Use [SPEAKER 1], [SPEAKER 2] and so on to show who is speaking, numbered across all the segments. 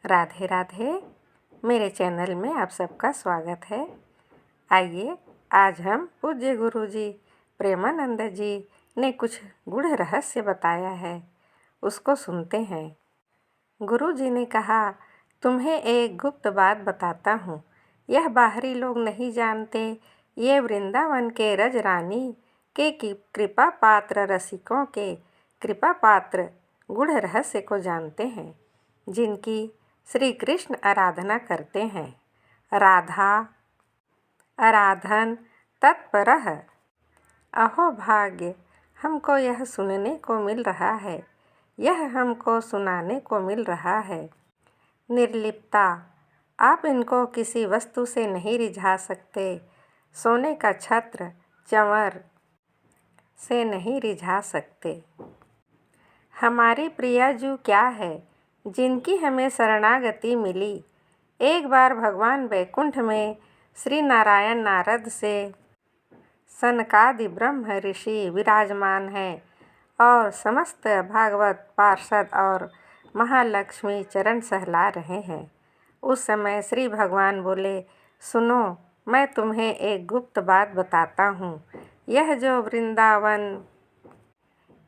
[SPEAKER 1] राधे राधे। मेरे चैनल में आप सबका स्वागत है। आइए आज हम पूज्य गुरु जी प्रेमानंद जी ने कुछ गूढ़ रहस्य बताया है, उसको सुनते हैं। गुरु जी ने कहा, तुम्हें एक गुप्त बात बताता हूँ। यह बाहरी लोग नहीं जानते। ये वृंदावन के रज रानी के कृपा पात्र रसिकों के कृपा पात्र गूढ़ रहस्य को जानते हैं, जिनकी श्री कृष्ण आराधना करते हैं। राधा आराधन तत्परः। अहो भाग्य, हमको यह सुनने को मिल रहा है, यह हमको सुनाने को मिल रहा है। निर्लिप्ता, आप इनको किसी वस्तु से नहीं रिझा सकते। सोने का छत्र चंवर से नहीं रिझा सकते। हमारी प्रियाजू क्या है, जिनकी हमें शरणागति मिली। एक बार भगवान वैकुंठ में श्री नारायण नारद से सनकादि ब्रह्म ऋषि विराजमान हैं और समस्त भागवत पार्षद और महालक्ष्मी चरण सहला रहे हैं। उस समय श्री भगवान बोले, सुनो, मैं तुम्हें एक गुप्त बात बताता हूँ। यह जो वृंदावन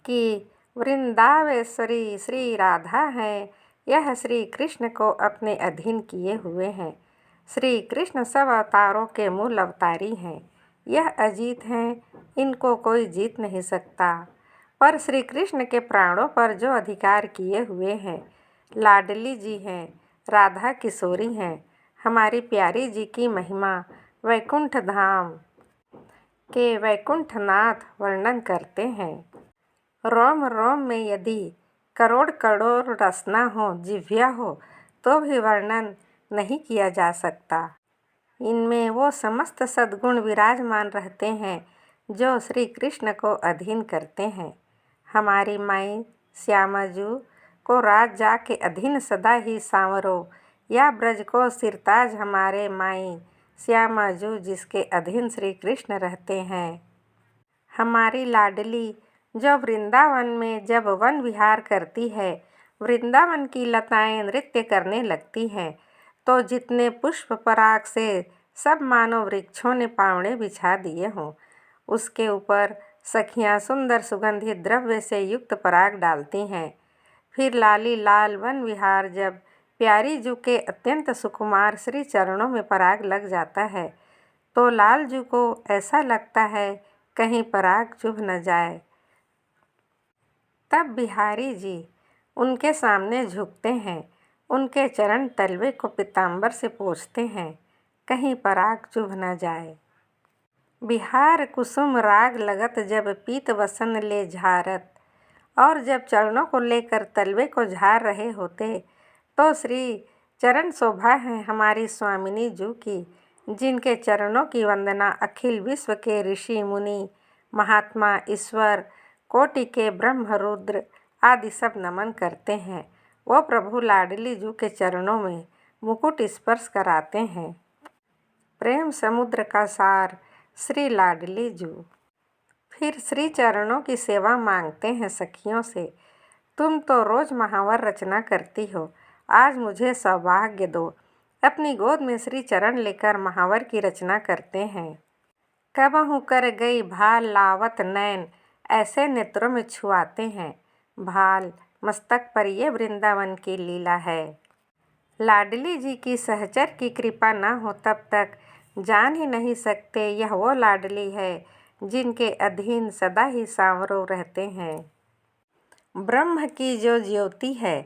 [SPEAKER 1] की वृंदावेश्वरी श्री राधा है, यह श्री कृष्ण को अपने अधीन किए हुए हैं। श्री कृष्ण सब अवतारों के मूल अवतारी हैं। यह अजीत हैं, इनको कोई जीत नहीं सकता। पर श्री कृष्ण के प्राणों पर जो अधिकार किए हुए हैं, लाडली जी हैं, राधा किशोरी हैं। हमारी प्यारी जी की महिमा वैकुंठ धाम के वैकुंठनाथ वर्णन करते हैं। रोम रोम में यदि करोड़ करोड़ रसना हो, जिह्वा हो, तो भी वर्णन नहीं किया जा सकता। इनमें वो समस्त सद्गुण विराजमान रहते हैं जो श्री कृष्ण को अधीन करते हैं। हमारी माई श्यामाजू को राजा के अधीन सदा ही सांवरो, या ब्रज को सिरताज हमारे माई श्यामाजू जिसके अधीन श्री कृष्ण रहते हैं। हमारी लाडली जो वृंदावन में जब वन विहार करती है, वृंदावन की लताएं नृत्य करने लगती हैं, तो जितने पुष्प पराग से सब मानव वृक्षों ने पावड़े बिछा दिए हों, उसके ऊपर सखियां सुंदर सुगंधित द्रव्य से युक्त पराग डालती हैं। फिर लाली लाल वन विहार जब प्यारी जू के अत्यंत सुकुमार श्री चरणों में पराग लग जाता है, तो लाल जू को ऐसा लगता है कहीं पराग चुभ न जाए। तब बिहारी जी उनके सामने झुकते हैं, उनके चरण तलवे को पीताम्बर से पोंछते हैं, कहीं पराग चुभ न जाए। बिहार कुसुम राग लगत जब पीत वसन ले झारत, और जब चरणों को लेकर तलवे को झार रहे होते, तो श्री चरण शोभा है हमारी स्वामिनी जू की, जिनके चरणों की वंदना अखिल विश्व के ऋषि मुनि महात्मा ईश्वर कोटि के ब्रह्म रुद्र आदि सब नमन करते हैं। वो प्रभु लाडली जू के चरणों में मुकुट स्पर्श कराते हैं। प्रेम समुद्र का सार श्री लाडली जू। फिर श्री चरणों की सेवा मांगते हैं सखियों से। तुम तो रोज महावर रचना करती हो, आज मुझे सौभाग्य दो। अपनी गोद में श्री चरण लेकर महावर की रचना करते हैं। कबहू कर गई भाल लावत नैन, ऐसे नेत्रों में छुआते हैं। भाल मस्तक पर ये वृंदावन की लीला है। लाडली जी की सहचर की कृपा न हो तब तक जान ही नहीं सकते यह वो लाडली है जिनके अधीन सदा ही सांवरो रहते हैं। ब्रह्म की जो ज्योति है,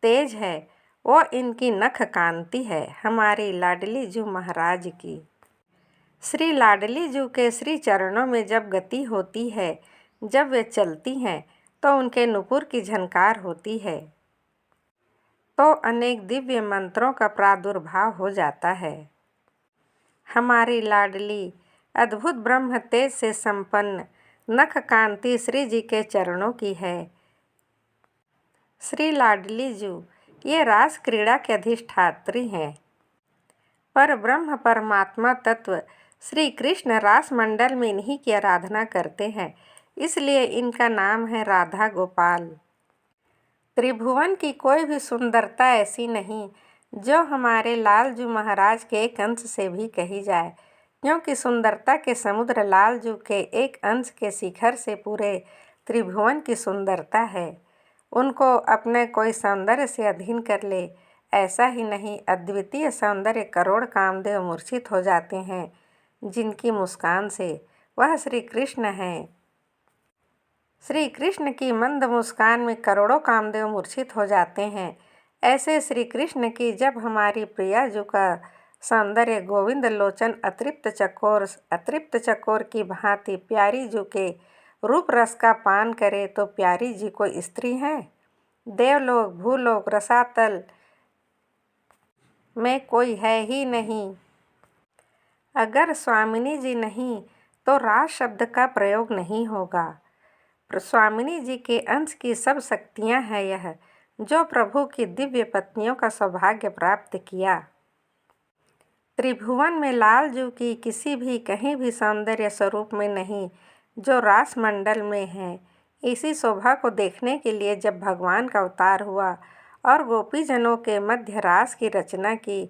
[SPEAKER 1] तेज है, वो इनकी नख कांति है, हमारी लाडली जू महाराज की। श्री लाडली जू के श्री चरणों में जब गति होती है, जब वे चलती हैं, तो उनके नुपुर की झनकार होती है, तो अनेक दिव्य मंत्रों का प्रादुर्भाव हो जाता है। हमारी लाडली अद्भुत ब्रह्म तेज से संपन्न नख कांति श्री जी के चरणों की है। श्री लाडली जू ये रास क्रीड़ा के अधिष्ठात्री हैं। पर ब्रह्म परमात्मा तत्व श्री कृष्ण रास मंडल में इन्हीं की आराधना करते हैं, इसलिए इनका नाम है राधा गोपाल। त्रिभुवन की कोई भी सुंदरता ऐसी नहीं जो हमारे लालजू महाराज के एक अंश से भी कही जाए, क्योंकि सुंदरता के समुद्र लालजू के एक अंश के शिखर से पूरे त्रिभुवन की सुंदरता है। उनको अपने कोई सौंदर्य से अधीन कर ले, ऐसा ही नहीं, अद्वितीय सौंदर्य करोड़ कामदेव मूर्छित हो जाते हैं जिनकी मुस्कान से। वह श्री कृष्ण हैं। श्री कृष्ण की मंद मुस्कान में करोड़ों कामदेव मूर्छित हो जाते हैं। ऐसे श्री कृष्ण की जब हमारी प्रिया जू का सौंदर्य गोविंद लोचन अतृप्त चकोर की भांति प्यारी जू के रूप रस का पान करे तो प्यारी जी कोई स्त्री हैं? देवलोक भूलोक रसातल में कोई है ही नहीं। अगर स्वामिनी जी नहीं तो रास शब्द का प्रयोग नहीं होगा। स्वामिनी जी के अंश की सब शक्तियां हैं यह, जो प्रभु की दिव्य पत्नियों का सौभाग्य प्राप्त किया। त्रिभुवन में लालजू की किसी भी कहीं भी सौंदर्य स्वरूप में नहीं जो रास मंडल में है। इसी शोभा को देखने के लिए जब भगवान का अवतार हुआ और गोपीजनों के मध्य रास की रचना की,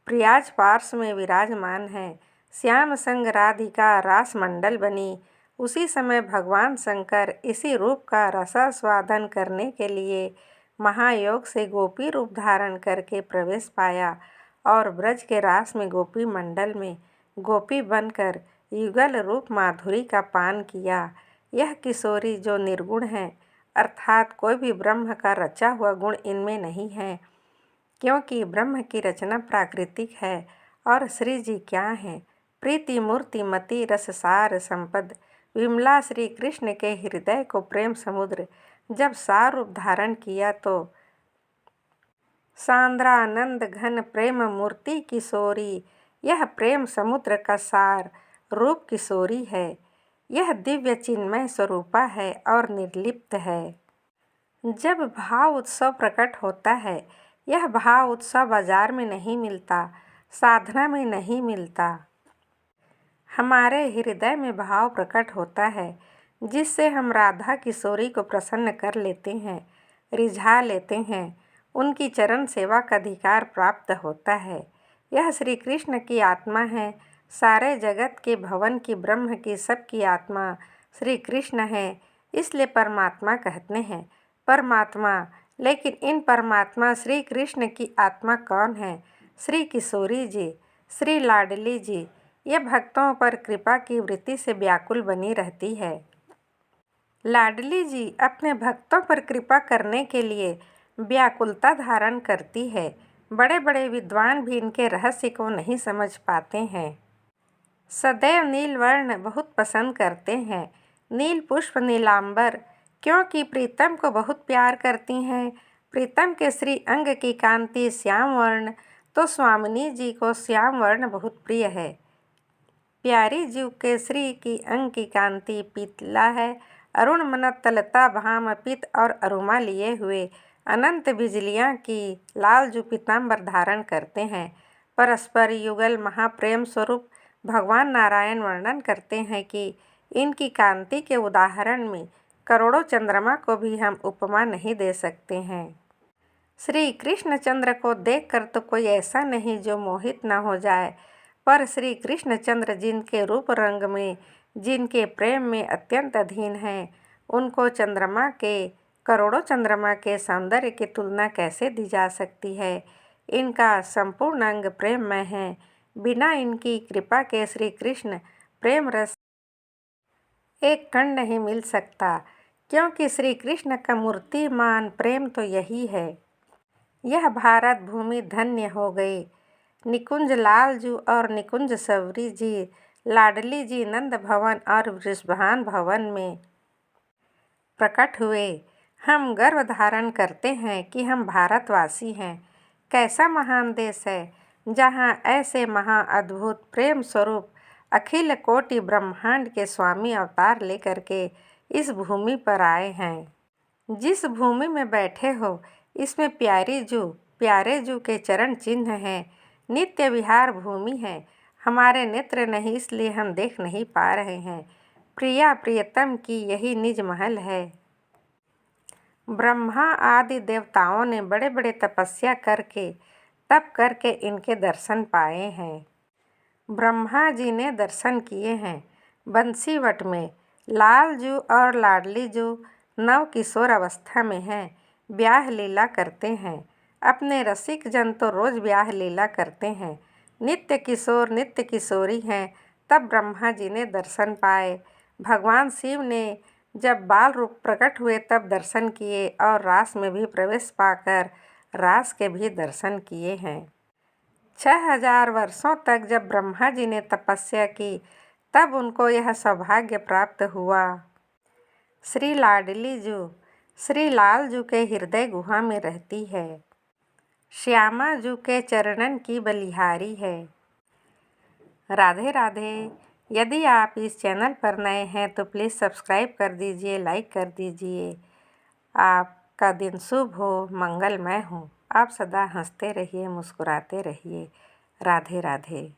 [SPEAKER 1] प्रियाज पार्श्व में विराजमान है, श्याम संग राधिका रास मंडल बनी, उसी समय भगवान शंकर इसी रूप का रसास्वादन करने के लिए महायोग से गोपी रूप धारण करके प्रवेश पाया और ब्रज के रास में गोपी मंडल में गोपी बनकर युगल रूप माधुरी का पान किया। यह किशोरी जो निर्गुण है, अर्थात कोई भी ब्रह्म का रचा हुआ गुण इनमें नहीं है, क्योंकि ब्रह्म की रचना प्राकृतिक है और श्री जी क्या हैं? प्रीति मूर्ति मति रससार संपद विमला श्री कृष्ण के हृदय को प्रेम समुद्र जब सार रूप धारण किया तो सांद्रानंद घन प्रेम मूर्ति किशोरी, यह प्रेम समुद्र का सार रूप किशोरी है। यह दिव्य चिन्मय स्वरूपा है और निर्लिप्त है। जब भाव उत्सव प्रकट होता है, यह भाव उत्सव बाजार में नहीं मिलता, साधना में नहीं मिलता। हमारे हृदय में भाव प्रकट होता है जिससे हम राधा किशोरी को प्रसन्न कर लेते हैं, रिझा लेते हैं, उनकी चरण सेवा का अधिकार प्राप्त होता है। यह श्री कृष्ण की आत्मा है, सारे जगत के भवन की ब्रह्म की सबकी आत्मा श्री कृष्ण है, इसलिए परमात्मा कहते हैं परमात्मा। लेकिन इन परमात्मा श्री कृष्ण की आत्मा कौन है? श्री किशोरी जी, श्री लाडली जी। ये भक्तों पर कृपा की वृत्ति से व्याकुल बनी रहती है। लाडली जी अपने भक्तों पर कृपा करने के लिए व्याकुलता धारण करती है। बड़े बड़े विद्वान भी इनके रहस्य को नहीं समझ पाते हैं। सदैव नील वर्ण बहुत पसंद करते हैं, नील पुष्प नीलांबर, क्योंकि प्रीतम को बहुत प्यार करती हैं। प्रीतम के श्री अंग की कांति श्याम वर्ण, तो स्वामिनी जी को श्याम वर्ण बहुत प्रिय है। प्यारी जीव के श्री की अंग की कांति पीतला है। अरुण मनत तलता भाम पित और अरुमा लिए हुए अनंत बिजलियां की लालजू पीताम्बर धारण करते हैं। परस्पर युगल महाप्रेम स्वरूप भगवान नारायण वर्णन करते हैं कि इनकी कांति के उदाहरण में करोड़ों चंद्रमा को भी हम उपमा नहीं दे सकते हैं। श्री कृष्ण चंद्र को देखकर तो कोई ऐसा नहीं जो मोहित न हो जाए, पर श्री कृष्ण चंद्र जिनके रूप रंग में, जिनके प्रेम में अत्यंत अधीन हैं, उनको चंद्रमा के करोड़ों चंद्रमा के सौंदर्य की तुलना कैसे दी जा सकती है। इनका संपूर्ण अंग प्रेममय है। बिना इनकी कृपा के श्री कृष्ण प्रेम रस एक कण नहीं मिल सकता, क्योंकि श्री कृष्ण का मूर्तिमान प्रेम तो यही है। यह भारत भूमि धन्य हो गई। निकुंज लालजू और निकुंज सवरी जी, लाडली जी नंद भवन और वृषभान भवन में प्रकट हुए। हम गर्व धारण करते हैं कि हम भारतवासी हैं। कैसा महान देश है जहाँ ऐसे महाअद्भुत प्रेम स्वरूप अखिल कोटि ब्रह्मांड के स्वामी अवतार लेकर के इस भूमि पर आए हैं। जिस भूमि में बैठे हो, इसमें प्यारे जू के चरण चिन्ह हैं। नित्य विहार भूमि है। हमारे नेत्र नहीं, इसलिए हम देख नहीं पा रहे हैं। प्रिया प्रियतम की यही निज महल है। ब्रह्मा आदि देवताओं ने बड़े बड़े तपस्या करके तप करके इनके दर्शन पाए हैं। ब्रह्मा जी ने दर्शन किए हैं। बंसीवट में लालजू और लाडली जू नव किशोर अवस्था में हैं, ब्याह लीला करते हैं। अपने रसिक जन तो रोज ब्याह लीला करते हैं। नित्य किशोर नित्य किशोरी हैं। तब ब्रह्मा जी ने दर्शन पाए। भगवान शिव ने जब बाल रूप प्रकट हुए तब दर्शन किए और रास में भी प्रवेश पाकर रास के भी दर्शन किए हैं। 6000 वर्षों तक जब ब्रह्मा जी ने तपस्या की तब उनको यह सौभाग्य प्राप्त हुआ। श्री लाडली जू श्री लाल जू के हृदय गुहा में रहती है। श्यामा जू के चरणन की बलिहारी है। राधे राधे। यदि आप इस चैनल पर नए हैं तो प्लीज़ सब्सक्राइब कर दीजिए, लाइक कर दीजिए। आपका दिन शुभ हो, मंगलमय हो। आप सदा हंसते रहिए, मुस्कुराते रहिए। राधे राधे।